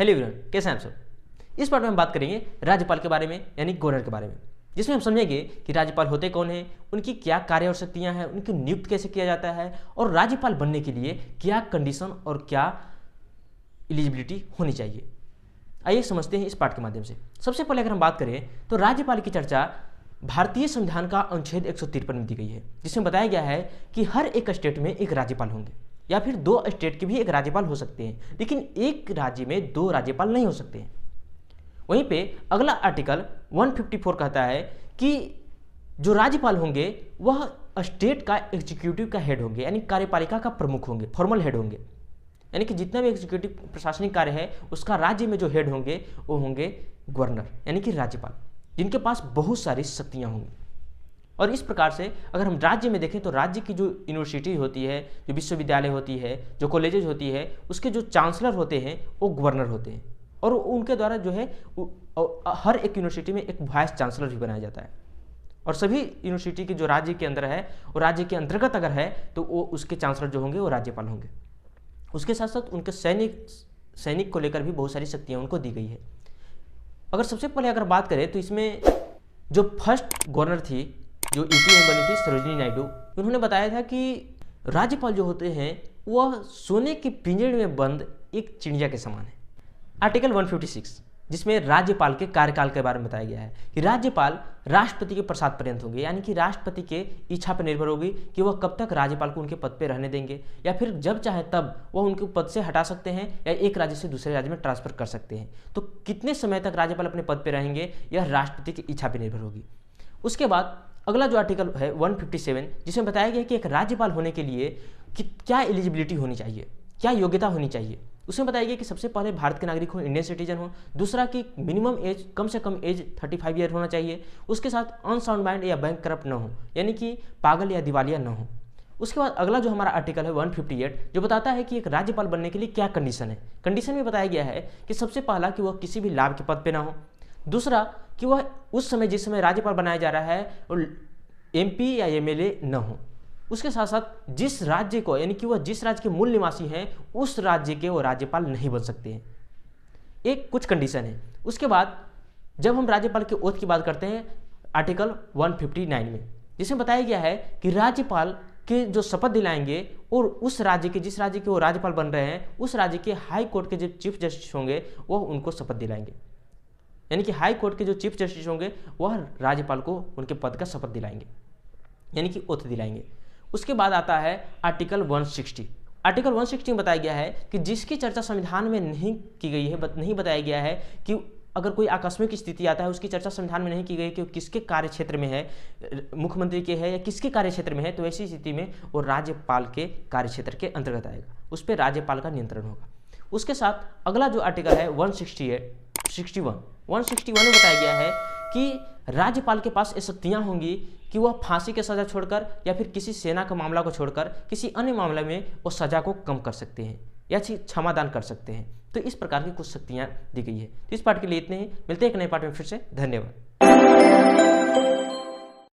Hello everyone, कैसे हैं आप सब। इस पार्ट में हम बात करेंगे राज्यपाल के बारे में, यानी गवर्नर के बारे में, जिसमें हम समझेंगे कि राज्यपाल होते कौन हैं, उनकी क्या कार्य और शक्तियां हैं, उनकी नियुक्त कैसे किया जाता है और राज्यपाल बनने के लिए क्या कंडीशन और क्या एलिजिबिलिटी होनी चाहिए। आइए समझते हैं इस पार्ट के माध्यम से। सबसे पहले अगर हम बात करें तो राज्यपाल की चर्चा भारतीय संविधान का अनुच्छेद 153 में दी गई है, जिसमें बताया गया है कि हर एक स्टेट में एक राज्यपाल होंगे, या फिर 2 स्टेट के भी एक राज्यपाल हो सकते हैं, लेकिन एक राज्य में 2 राज्यपाल नहीं हो सकते हैं। वहीं पे अगला आर्टिकल 154 कहता है कि जो राज्यपाल होंगे वह स्टेट का एग्जीक्यूटिव का हेड होंगे, यानी कार्यपालिका का प्रमुख होंगे, फॉर्मल हेड होंगे, यानी कि जितना भी एग्जीक्यूटिव प्रशासनिक कार्य है उसका राज्य में जो हेड होंगे वो होंगे गवर्नर, यानी कि राज्यपाल, जिनके पास बहुत सारी शक्तियां होंगी। और इस प्रकार से अगर हम राज्य में देखें तो राज्य की जो यूनिवर्सिटी होती है, जो विश्वविद्यालय होती है, जो कॉलेजेज होती है, उसके जो चांसलर होते हैं वो गवर्नर होते हैं, और उनके द्वारा जो है हर एक यूनिवर्सिटी में एक वाइस चांसलर भी बनाया जाता है। और सभी यूनिवर्सिटी की जो राज्य के अंदर है और राज्य के अंतर्गत अगर है तो वो उसके चांसलर जो होंगे वो राज्यपाल होंगे। उसके साथ साथ उनके सैनिक को लेकर भी बहुत सारी शक्तियाँ उनको दी गई है। अगर सबसे पहले अगर बात करें तो इसमें जो फर्स्ट गवर्नर थी, जो यूपी में बनी थी, सरोजिनी नायडू, उन्होंने बताया था कि राज्यपाल जो होते हैं वह सोने के पिंजरे में बंद एक चिड़िया के समान है। आर्टिकल 156 जिसमें राज्यपाल के कार्यकाल के बारे में बताया गया है कि राज्यपाल राष्ट्रपति के प्रसाद पर्यंत होंगे, यानी कि राष्ट्रपति के इच्छा पर निर्भर होगी कि वह कब तक राज्यपाल को उनके पद पर रहने देंगे, या फिर जब चाहे तब वह उनके पद से हटा सकते हैं या एक राज्य से दूसरे राज्य में ट्रांसफर कर सकते हैं। तो कितने समय तक राज्यपाल अपने पद पर रहेंगे यह राष्ट्रपति की इच्छा पर निर्भर होगी। उसके बाद अगला जो आर्टिकल है 157 जिसमें बताया गया कि एक राज्यपाल होने के लिए क्या एलिजिबिलिटी होनी चाहिए, क्या योग्यता होनी चाहिए। उसमें बताया गया कि सबसे पहले भारत के नागरिक हो, इंडियन सिटीजन हो, दूसरा कि मिनिमम एज कम से कम एज 35 ईयर होना चाहिए, उसके साथ अनसाउंड माइंड या बैंक करप्ट न हो, यानी कि पागल या दिवालिया न हो। उसके बाद अगला जो हमारा आर्टिकल है 158 जो बताता है कि एक राज्यपाल बनने के लिए क्या कंडीशन है। कंडीशन में बताया गया है कि सबसे पहला कि वह किसी भी लाभ के पद पर ना हो, दूसरा कि वह उस समय जिस समय राज्यपाल बनाया जा रहा है और एमपी या एमएलए न हो, उसके साथ साथ जिस राज्य को, यानी कि वह जिस राज्य के मूल निवासी हैं उस राज्य के वो राज्यपाल नहीं बन सकते हैं। एक कुछ कंडीशन है। उसके बाद जब हम राज्यपाल के ओथ की बात करते हैं आर्टिकल 159 में, जिसमें बताया गया है कि राज्यपाल के जो शपथ दिलाएंगे और उस राज्य के, जिस राज्य के वो राज्यपाल बन रहे हैं, उस राज्य के हाई कोर्ट के जो चीफ जस्टिस होंगे वह उनको शपथ दिलाएंगे, यानी कि हाई कोर्ट के जो चीफ जस्टिस होंगे वह राज्यपाल को उनके पद का शपथ दिलाएंगे, यानी कि ओथ दिलाएंगे। उसके बाद आता है आर्टिकल 160। आर्टिकल 160 में बताया गया है कि जिसकी चर्चा संविधान में नहीं की गई है, नहीं बताया गया है कि अगर कोई आकस्मिक स्थिति आता है उसकी चर्चा संविधान में नहीं की गई कि किसके कार्य क्षेत्र में है, मुख्यमंत्री के है या किसके कार्य क्षेत्र में है, तो ऐसी स्थिति में वो राज्यपाल के कार्य क्षेत्र के अंतर्गत आएगा, उस पर राज्यपाल का नियंत्रण होगा। उसके साथ अगला जो आर्टिकल है 161 में बताया गया है कि राज्यपाल के पास ये शक्तियाँ होंगी कि वह फांसी की सज़ा छोड़कर या फिर किसी सेना का मामला को छोड़कर किसी अन्य मामले में वो सज़ा को कम कर सकते हैं या क्षमादान कर सकते हैं। तो इस प्रकार की कुछ शक्तियाँ दी गई है। तो इस पार्ट के लिए इतने ही, मिलते हैं एक नए पार्ट में फिर से। धन्यवाद।